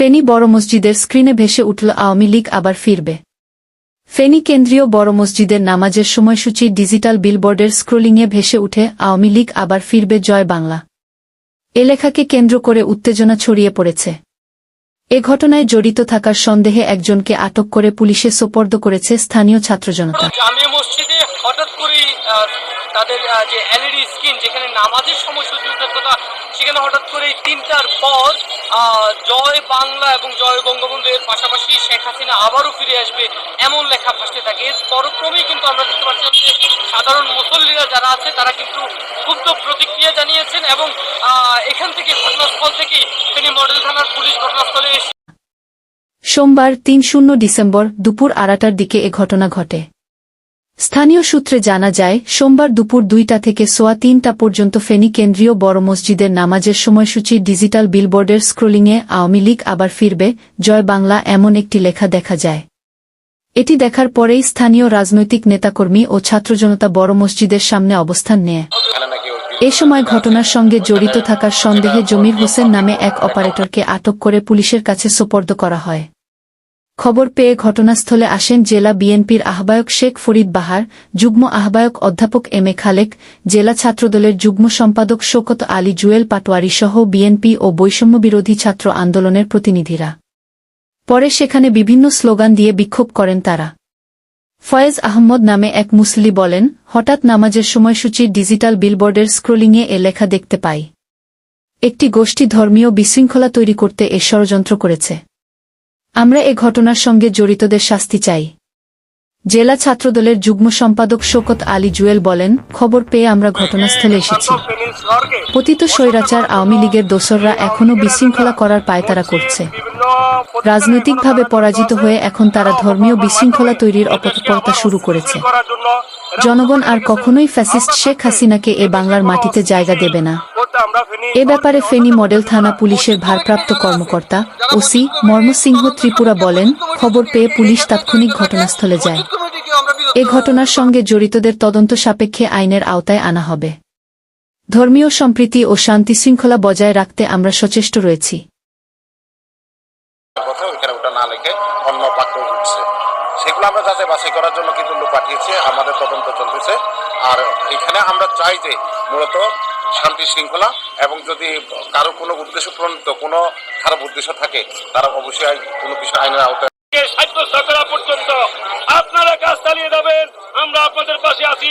ফেনী বড় মসজিদের স্ক্রিনে ভেসে উঠল আওয়ামী লীগ আবার ফিরবে। ফেনী কেন্দ্রীয় বড় মসজিদের নামাজের সময়সূচির ডিজিটাল বিলবোর্ডের স্ক্রোলিংয়ে ভেসে উঠে আওয়ামী লীগ আবার ফিরবে জয় বাংলা। এ লেখাকে কেন্দ্র করে উত্তেজনা ছড়িয়ে পড়েছে। এ ঘটনায় জড়িত থাকার সন্দেহে একজনকে আটক করে পুলিশে সোপর্দ করেছে স্থানীয় ছাত্র জনতা। জামিয়া মসজিদে হঠাৎ করেই তাদের যে এলইডি স্ক্রিন যেখানে নামাজের সময়সূচি ওঠার কথা, সেখানে হঠাৎ করেই ৩টার পর জয় বাংলা এবং জয় বঙ্গবন্ধু এর পাশাপাশি শেখ হাসিনা আবারও ফিরে আসবে এমন লেখা ভাসতে থাকে। এর পরক্রমেই কিন্তু আমরা দেখতে পাচ্ছিলাম যে সাধারণ মুসল্লিরা যারা আছে তারা কিন্তু ক্ষুব্ধ প্রতিক্রিয়া জানিয়েছেন এবং এখান থেকে ঘটনাস্থল থেকেই ফেনী মডেল থানার পুলিশ ঘটনাস্থলে এসে সোমবার ৩ ডিসেম্বর দুপুর ২:৩০টার দিকে এ ঘটনা ঘটে। স্থানীয় সূত্রে জানা যায়, সোমবার দুপুর ২টা থেকে সোয়া ৩টা পর্যন্ত ফেনী কেন্দ্রীয় বড় মসজিদের নামাজের সময়সূচির ডিজিটাল বিলবোর্ডের স্ক্রোলিংয়ে আওয়ামী লীগ আবার ফিরবে জয় বাংলা এমন একটি লেখা দেখা যায়। এটি দেখার পরেই স্থানীয় রাজনৈতিক নেতাকর্মী ও ছাত্রজনতা বড় মসজিদের সামনে অবস্থান নেয়। এ সময় ঘটনার সঙ্গে জড়িত থাকার সন্দেহে জমির হোসেন নামে এক অপারেটরকে আটক করে পুলিশের কাছে সোপর্দ করা হয়। খবর পেয়ে ঘটনাস্থলে আসেন জেলা বিএনপির আহ্বায়ক শেখ ফরিদ বাহার, যুগ্ম আহ্বায়ক অধ্যাপক এম এ খালেক, জেলা ছাত্রদলের যুগ্ম সম্পাদক শওকত আলী জুয়েল পাটোয়ারিসহ বিএনপি ও বৈষম্যবিরোধী ছাত্র আন্দোলনের প্রতিনিধিরা। পরে সেখানে বিভিন্ন স্লোগান দিয়ে বিক্ষোভ করেন তারা। ফয়েজ আহমদ নামে এক মুসল্লি বলেন, হঠাৎ নামাজের সময়সূচির ডিজিটাল বিলবোর্ডের স্ক্রোলিংয়ে এ লেখা দেখতে পাই। একটি গোষ্ঠী ধর্মীয় বিশৃঙ্খলা তৈরি করতে এ ষড়যন্ত্র করেছে। আমরা এ ঘটনার সঙ্গে জড়িতদের শাস্তি চাই। জেলা ছাত্রদলের যুগ্ম সম্পাদক শওকত আলী জুয়েল বলেন, খবর পেয়ে আমরা ঘটনাস্থলে এসেছি। পতিত স্বৈরাচার আওয়ামী লীগের দোসররা এখনও বিশৃঙ্খলা করার পায়তারা করছে। রাজনৈতিকভাবে পরাজিত হয়ে এখন তারা ধর্মীয় বিশৃঙ্খলা তৈরির অপতৎপরতা শুরু করেছে। জনগণ আর কখনোই ফ্যাসিস্ট শেখ হাসিনাকে এ বাংলার মাটিতে জায়গা দেবে না। এ ব্যাপারে ফেনী মডেল থানা পুলিশের ভারপ্রাপ্ত কর্মকর্তা ওসি মর্মসিংহ ত্রিপুরা বলেন, খবর পেয়ে পুলিশ তাৎক্ষণিক ঘটনাস্থলে যায়। এ ঘটনার সঙ্গে জড়িতদের তদন্ত সাপেক্ষে আইনের আওতায় আনা হবে। ধর্মীয় সম্প্রীতি ও শান্তিশৃঙ্খলা বজায় রাখতে আমরা সচেষ্ট রয়েছি। সেগুলো আমরা যাতে বাছাই করার জন্য কিন্তু লোক পাঠিয়েছে, আমাদের তদন্ত চলতেছে। আর এখানে আমরা চাই যে মূলত শান্তি শৃঙ্খলা, এবং যদি কারো কোনো উদ্দেশ্য প্রণীত কোনো খারাপ উদ্দেশ্য থাকে তারা অবশ্যই কোনো কিছু আইনের আওতায় সাব্যস্ত করা পর্যন্ত আপনারা কাজ চালিয়ে যাবেন। আমরা আপনাদের পাশে আছি।